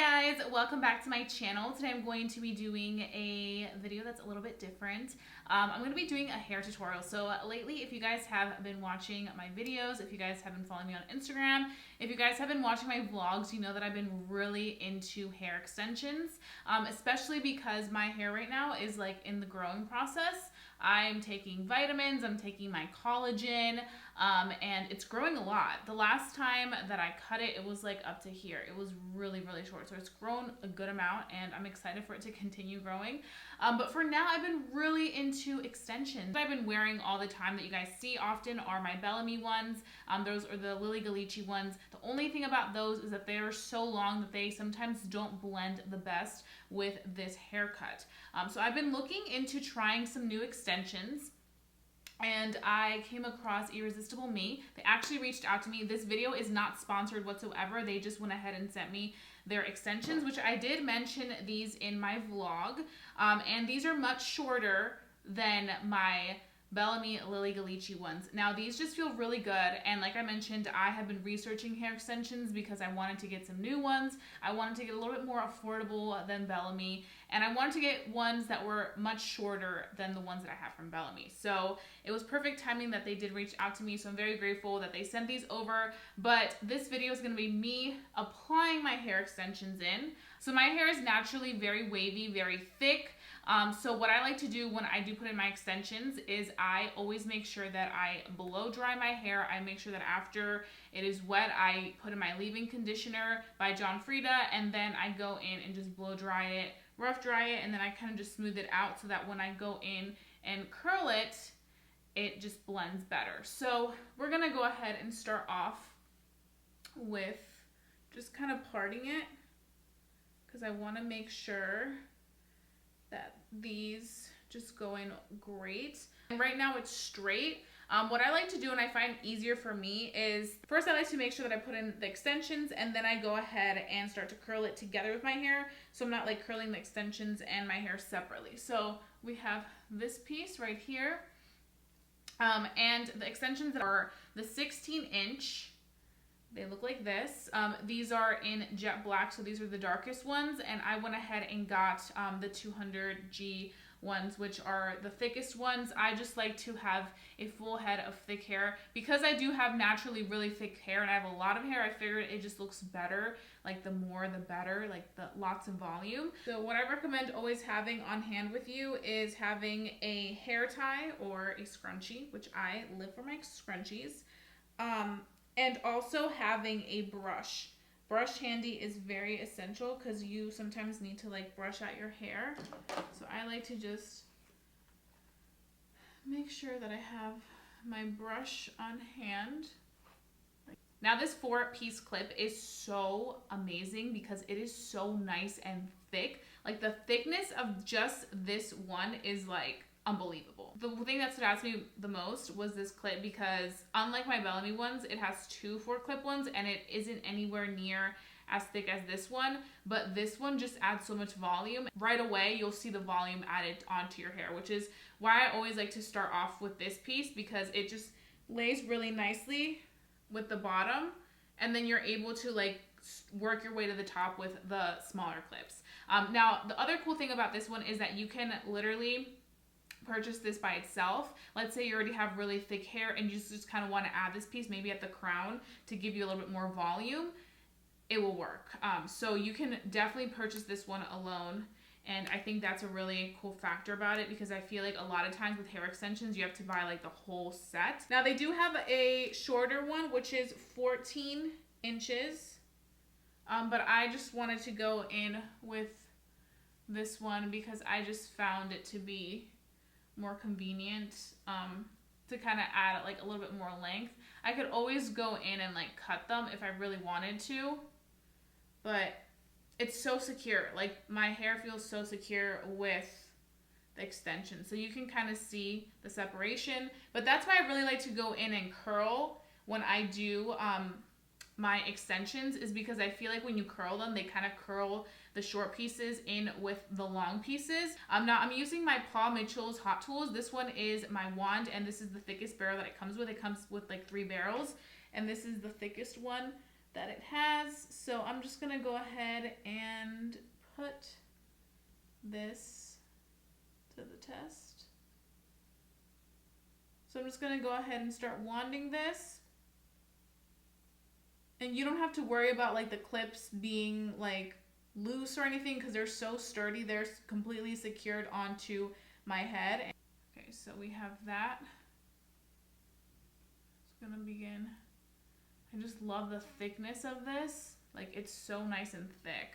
Hi guys, welcome back to my channel. Today I'm going to be doing a video that's a little bit different. I'm going to be doing a hair tutorial. So lately, if you guys have been watching my videos, if you guys have been following me on Instagram, if you guys have been watching my vlogs, you know that I've been really into hair extensions, especially because my hair right now is like in the growing process. I'm taking vitamins, I'm taking my collagen, and it's growing a lot. The last time that I cut it, it was like up to here. It was really, really short. So it's grown a good amount and I'm excited for it to continue growing. But for now, I've been really into extensions. I've been wearing all the time that you guys see often are my Bellamy ones. Those are the Lily Galici ones. The only thing about those is that they are so long that they sometimes don't blend the best with this haircut. So I've been looking into trying some new extensions, and I came across Irresistible Me. They actually reached out to me. This video is not sponsored whatsoever. They just went ahead and sent me their extensions, which I did mention these in my vlog. And these are much shorter than my Bellamy Lily Galici ones. Now these just feel really good, and like I mentioned, I have been researching hair extensions because I wanted to get some new ones. I wanted to get a little bit more affordable than Bellamy, and I wanted to get ones that were much shorter than the ones that I have from Bellamy. So it was perfect timing that they did reach out to me, so I'm very grateful that they sent these over. But this video is going to be me applying my hair extensions in. So my hair is naturally very wavy, very thick. So what I like to do when I do put in my extensions is I always make sure that I blow dry my hair. I make sure that after it is wet, I put in my leave-in conditioner by John Frieda, and then I go in and just blow dry it, rough dry it, and then I kind of just smooth it out so that when I go in and curl it, it just blends better. So we're going to go ahead and start off with just kind of parting it because I want to make sure that these just go in great. And right now it's straight. What I like to do and I find easier for me is first I like to make sure that I put in the extensions, and then I go ahead and start to curl it together with my hair, so I'm not like curling the extensions and my hair separately. So we have this piece right here, and the extensions are the 16-inch. They look like this. These are in jet black, so these are the darkest ones, and I went ahead and got the 200G ones, which are the thickest ones. I just like to have a full head of thick hair. Because I do have naturally really thick hair and I have a lot of hair, I figured it just looks better, like the more the better, like the lots of volume. So what I recommend always having on hand with you is having a hair tie or a scrunchie, which I live for my scrunchies. And also having a brush. Brush handy is very essential because you sometimes need to like brush out your hair. So I like to just make sure that I have my brush on hand. Now this 4-piece clip is so amazing because it is so nice and thick. Like the thickness of just this one is like unbelievable. The thing that stood out to me the most was this clip because unlike my Bellamy ones, it has 2 4-clip ones and it isn't anywhere near as thick as this one, but this one just adds so much volume. Right away, you'll see the volume added onto your hair, which is why I always like to start off with this piece because it just lays really nicely with the bottom, and then you're able to like work your way to the top with the smaller clips. Now, the other cool thing about this one is that you can literally purchase this by itself. Let's say you already have really thick hair and you just kind of want to add this piece maybe at the crown to give you a little bit more volume. It will work. So you can definitely purchase this one alone, and I think that's a really cool factor about it because I feel like a lot of times with hair extensions you have to buy like the whole set. Now they do have a shorter one which is 14 inches, but I just wanted to go in with this one because I just found it to be more convenient to kind of add like a little bit more length. I could always go in and like cut them if I really wanted to, but it's so secure. Like my hair feels so secure with the extension, so you can kind of see the separation. But that's why I really like to go in and curl when I do my extensions, is because I feel like when you curl them, they kind of curl the short pieces in with the long pieces. Now I'm using my Paul Mitchell's Hot Tools. This one is my wand, and this is the thickest barrel that it comes with. It comes with like 3 barrels, and this is the thickest one that it has. So I'm just gonna go ahead and put this to the test. So I'm just gonna go ahead and start wanding this. And you don't have to worry about like the clips being like loose or anything because they're so sturdy. They're completely secured onto my head. Okay, so we have that. It's gonna begin. I just love the thickness of this. Like, it's so nice and thick.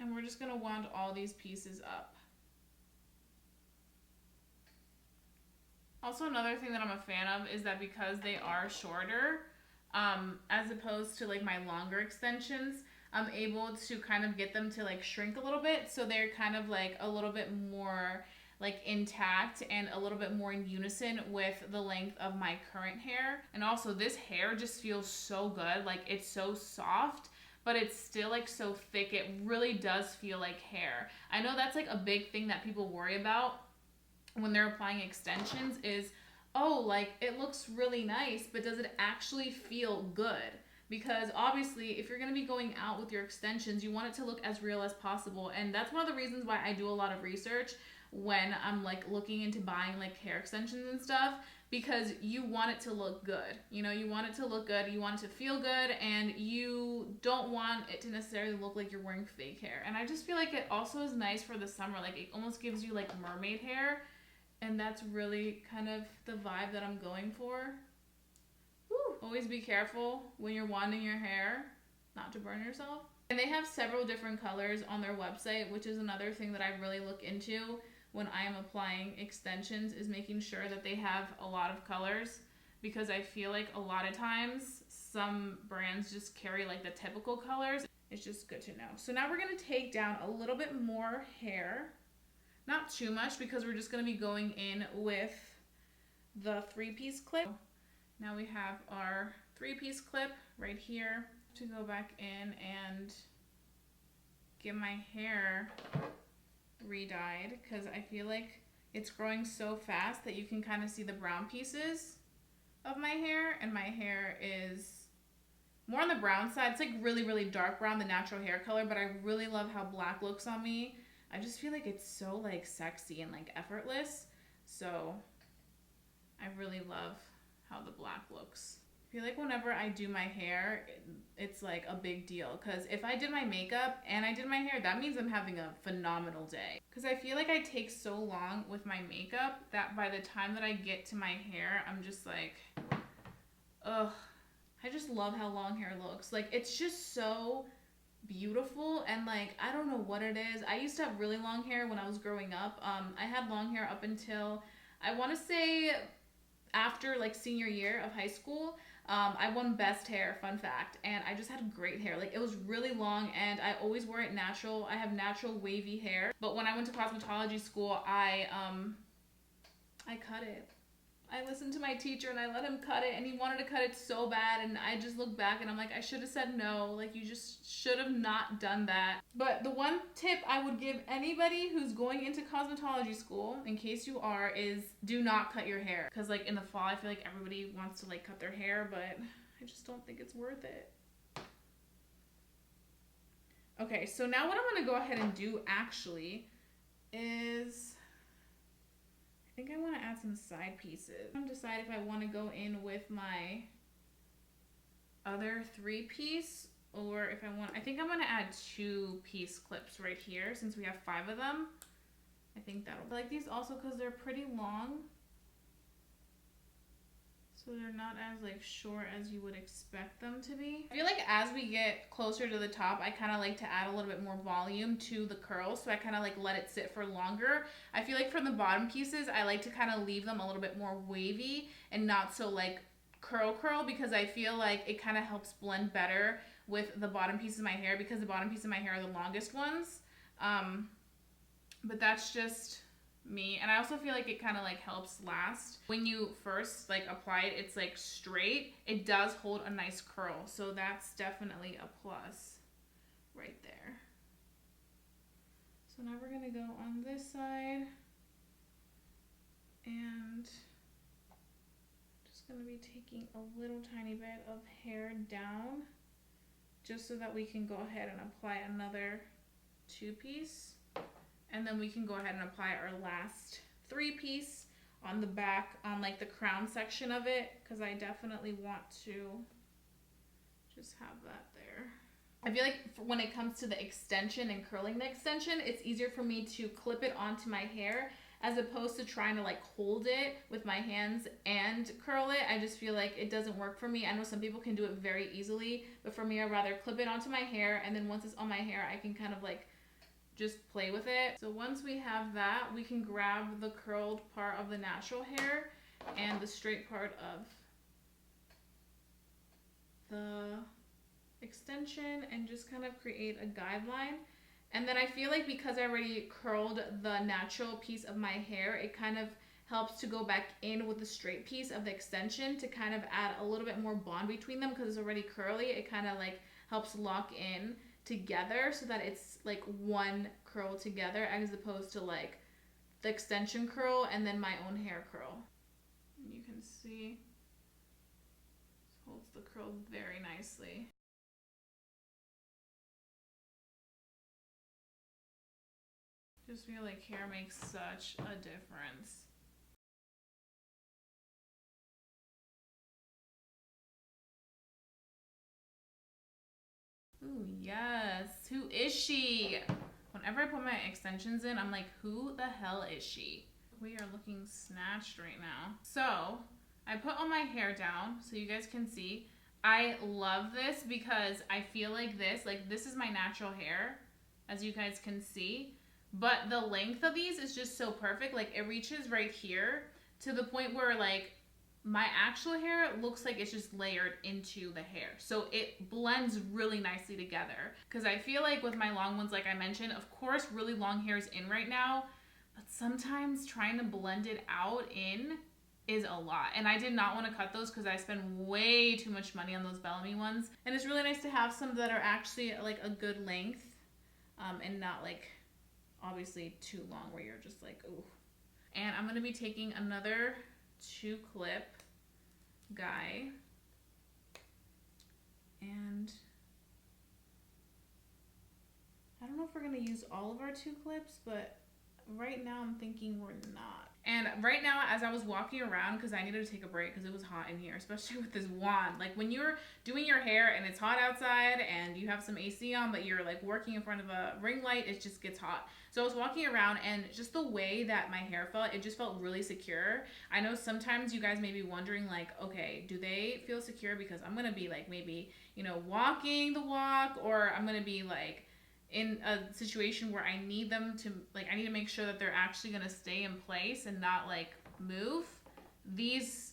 And we're just gonna wand all these pieces up. Also, another thing that I'm a fan of is that because they are shorter, as opposed to like my longer extensions, I'm able to kind of get them to like shrink a little bit, so they're kind of like a little bit more like intact and a little bit more in unison with the length of my current hair. And also this hair just feels so good. Like, it's so soft, but it's still like so thick. It really does feel like hair. I know that's like a big thing that people worry about when they're applying extensions is, oh, like, it looks really nice, but does it actually feel good? Because obviously, if you're going to be going out with your extensions, you want it to look as real as possible. And that's one of the reasons why I do a lot of research when I'm like looking into buying like hair extensions and stuff, because you want it to look good. You know, you want it to look good, you want it to feel good, and you don't want it to necessarily look like you're wearing fake hair. And I just feel like it also is nice for the summer. Like, it almost gives you like mermaid hair. And that's really kind of the vibe that I'm going for. Woo. Always be careful when you're wanding your hair, not to burn yourself. And they have several different colors on their website, which is another thing that I really look into when I am applying extensions, is making sure that they have a lot of colors, because I feel like a lot of times some brands just carry like the typical colors. It's just good to know. So now we're going to take down a little bit more hair. Not too much, because we're just going to be going in with the 3-piece clip. Now we have our 3-piece clip right here to go back in and get my hair re-dyed, because I feel like it's growing so fast that you can kind of see the brown pieces of my hair, and my hair is more on the brown side. It's like really, really dark brown, the natural hair color, but I really love how black looks on me. I just feel like it's so like sexy and like effortless. So I really love how the black looks. I feel like whenever I do my hair, it's like a big deal. Because if I did my makeup and I did my hair, that means I'm having a phenomenal day. Because I feel like I take so long with my makeup that by the time that I get to my hair, I'm just like, ugh. I just love how long hair looks. Like, it's just so beautiful, and like, I don't know what it is. I used to have really long hair when I was growing up. I had long hair up until, I want to say, after like senior year of high school. I won best hair, fun fact, and I just had great hair. Like, it was really long, and I always wore it natural. I have natural wavy hair, but when I went to cosmetology school, I cut it. I listened to my teacher and I let him cut it, and he wanted to cut it so bad, and I just look back and I'm like, I should have said no. Like, you just should have not done that. But the one tip I would give anybody who's going into cosmetology school, in case you are, is do not cut your hair. Because like in the fall, I feel like everybody wants to like cut their hair, but I just don't think it's worth it. Okay, so now what I'm going to go ahead and do actually is, I think I want to add some side pieces. I'm going to decide if I want to go in with my other 3-piece, or if I think I'm going to add 2-piece clips right here since we have 5 of them. I think that'll, I like these also because they're pretty long. So they're not as like short as you would expect them to be. I feel like as we get closer to the top, I kind of like to add a little bit more volume to the curls. So I kind of like let it sit for longer. I feel like from the bottom pieces, I like to kind of leave them a little bit more wavy and not so like curl, because I feel like it kind of helps blend better with the bottom pieces of my hair, because the bottom pieces of my hair are the longest ones. But that's just me. And I also feel like it kind of like helps last. When you first like apply it, it's like straight. It does hold a nice curl. So that's definitely a plus right there. So now we're gonna go on this side. And just gonna be taking a little tiny bit of hair down just so that we can go ahead and apply another 2-piece. And then we can go ahead and apply our last 3-piece on the back, on like the crown section of it, because I definitely want to just have that there. I feel like when it comes to the extension and curling the extension, it's easier for me to clip it onto my hair as opposed to trying to like hold it with my hands and curl it. I just feel like it doesn't work for me. I know some people can do it very easily, but for me, I'd rather clip it onto my hair, and then once it's on my hair, I can kind of like just play with it. So once we have that, we can grab the curled part of the natural hair and the straight part of the extension and just kind of create a guideline. And then I feel like because I already curled the natural piece of my hair, it kind of helps to go back in with the straight piece of the extension to kind of add a little bit more bond between them, because it's already curly. It kind of like helps lock in together so that it's like one curl together, as opposed to like the extension curl and then my own hair curl. And you can see it holds the curl very nicely. Just feel like hair makes such a difference. Ooh, yes. Who is she? Whenever I put my extensions in, I'm like, who the hell is she? We are looking snatched right now. So I put all my hair down so you guys can see. I love this because I feel like this is my natural hair, as you guys can see. But the length of these is just so perfect. Like, it reaches right here to the point where like my actual hair looks like it's just layered into the hair. So it blends really nicely together. Because I feel like with my long ones, like I mentioned, of course, really long hair is in right now. But sometimes trying to blend it out in is a lot. And I did not want to cut those because I spend way too much money on those Bellamy ones. And it's really nice to have some that are actually like a good length and not like obviously too long where you're just like, ooh. And I'm going to be taking another 2-clip guy, and I don't know if we're going to use all of our 2 clips, but right now I'm thinking we're not. And right now, as I was walking around, because I needed to take a break because it was hot in here, especially with this wand. Like when you're doing your hair and it's hot outside and you have some AC on, but you're like working in front of a ring light, it just gets hot. So I was walking around, and just the way that my hair felt, it just felt really secure. I know sometimes you guys may be wondering like, okay, do they feel secure? Because I'm going to be like maybe, you know, walking the walk, or I'm going to be like in a situation where I need them to, like, I need to make sure that they're actually going to stay in place and not like move. These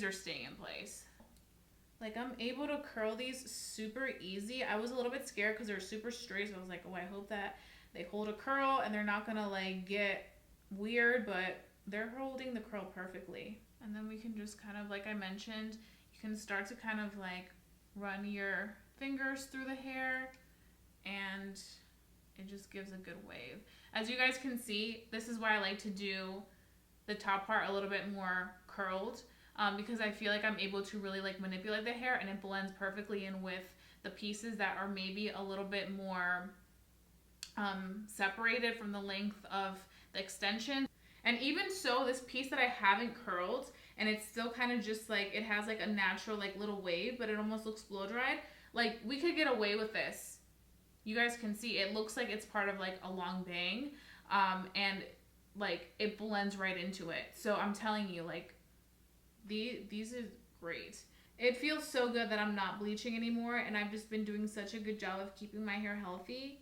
are staying in place. Like, I'm able to curl these super easy. I was a little bit scared because they're super straight, so I was like, oh, I hope that they hold a curl and they're not gonna like get weird, but they're holding the curl perfectly. And then we can just kind of, like I mentioned, you can start to kind of like run your fingers through the hair, and it just gives a good wave. As you guys can see, this is why I like to do the top part a little bit more curled, because I feel like I'm able to really like manipulate the hair, and it blends perfectly in with the pieces that are maybe a little bit more separated from the length of the extension. And even so, this piece that I haven't curled, and it's still kind of just like, it has like a natural like little wave, but it almost looks blow dried. Like, we could get away with this. You guys can see it looks like it's part of like a long bang, and like it blends right into it. So I'm telling you, like, these are great. It feels so good that I'm not bleaching anymore, and I've just been doing such a good job of keeping my hair healthy,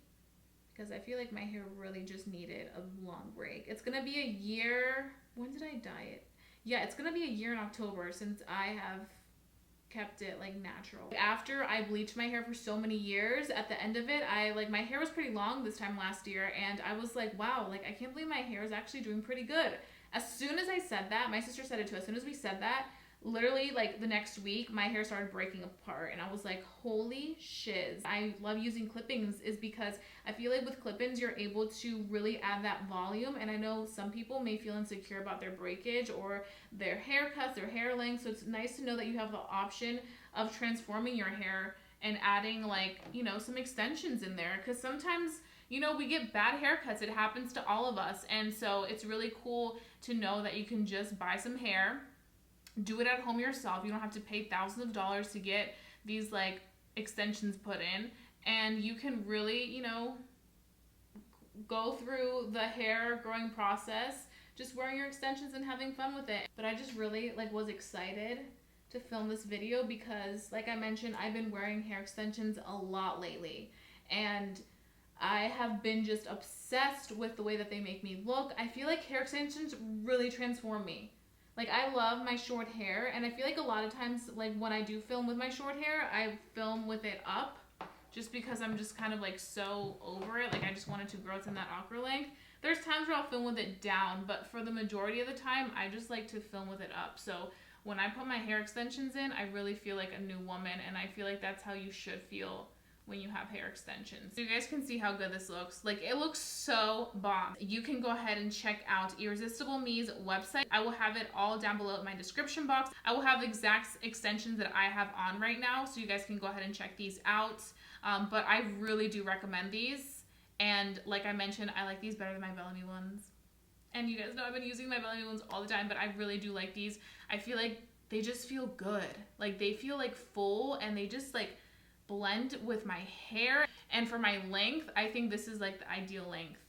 because I feel like my hair really just needed a long break. It's gonna be a year. When did I dye it? Yeah, it's gonna be a year in October since I have kept it like natural. After I bleached my hair for so many years, at the end of it, my hair was pretty long this time last year, and I was like, wow, like I can't believe my hair is actually doing pretty good. As soon as I said that, my sister said it too, as soon as we said that, literally like the next week my hair started breaking apart, and I was like, holy shiz. I love using clippings is because I feel like with clip-ins you're able to really add that volume, and I know some people may feel insecure about their breakage or their haircuts, their hair length, so it's nice to know that you have the option of transforming your hair and adding like, you know, some extensions in there, because sometimes, you know, we get bad haircuts. It happens to all of us, and so it's really cool to know that you can just buy some hair, do it at home yourself. You don't have to pay thousands of dollars to get these like extensions put in, and you can really, you know, go through the hair growing process just wearing your extensions and having fun with it. But I just really like was excited to film this video because, like I mentioned, I've been wearing hair extensions a lot lately, and I have been just obsessed with the way that they make me look. I feel like hair extensions really transform me. Like, I love my short hair, and I feel like a lot of times, like, when I do film with my short hair, I film with it up just because I'm just kind of, like, so over it. Like, I just want it to grow to that awkward length. There's times where I'll film with it down, but for the majority of the time, I just like to film with it up. So when I put my hair extensions in, I really feel like a new woman, and I feel like that's how you should feel when you have hair extensions. So you guys can see how good this looks. Like, it looks so bomb. You can go ahead and check out Irresistible Me's website. I will have it all down below in my description box. I will have the exact extensions that I have on right now, so you guys can go ahead and check these out. But I really do recommend these. And like I mentioned, I like these better than my Bellamy ones. And you guys know I've been using my Bellamy ones all the time, but I really do like these. I feel like they just feel good. Like, they feel like full, and they just like blend with my hair. And for my length, I think this is like the ideal length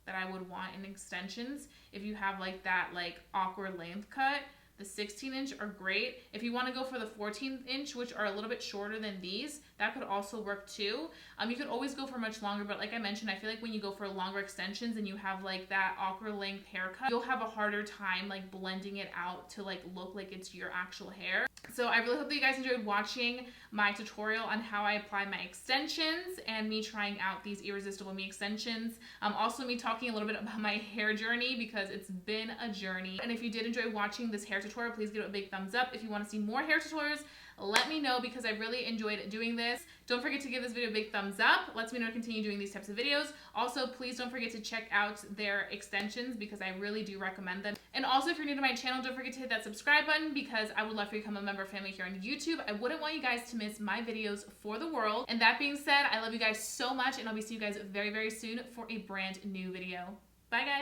that I would want in extensions. If you have like that like awkward length cut, the 16-inch are great. If you want to go for the 14-inch, which are a little bit shorter than these, that could also work too. You could always go for much longer, but like I mentioned, I feel like when you go for longer extensions and you have like that awkward length haircut, you'll have a harder time like blending it out to like look like it's your actual hair. So I really hope that you guys enjoyed watching my tutorial on how I apply my extensions and me trying out these Irresistible Me extensions. Also me talking a little bit about my hair journey, because it's been a journey. And if you did enjoy watching this hair tutorial, please give it a big thumbs up. If you want to see more hair tutorials, let me know, because I really enjoyed doing this. Don't forget to give this video a big thumbs up. Lets me know to continue doing these types of videos. Also, please don't forget to check out their extensions, because I really do recommend them. And also, if you're new to my channel, don't forget to hit that subscribe button, because I would love for you to become a member of family here on YouTube. I wouldn't want you guys to miss my videos for the world. And that being said, I love you guys so much, and I'll be seeing you guys very, very soon for a brand new video. Bye, guys.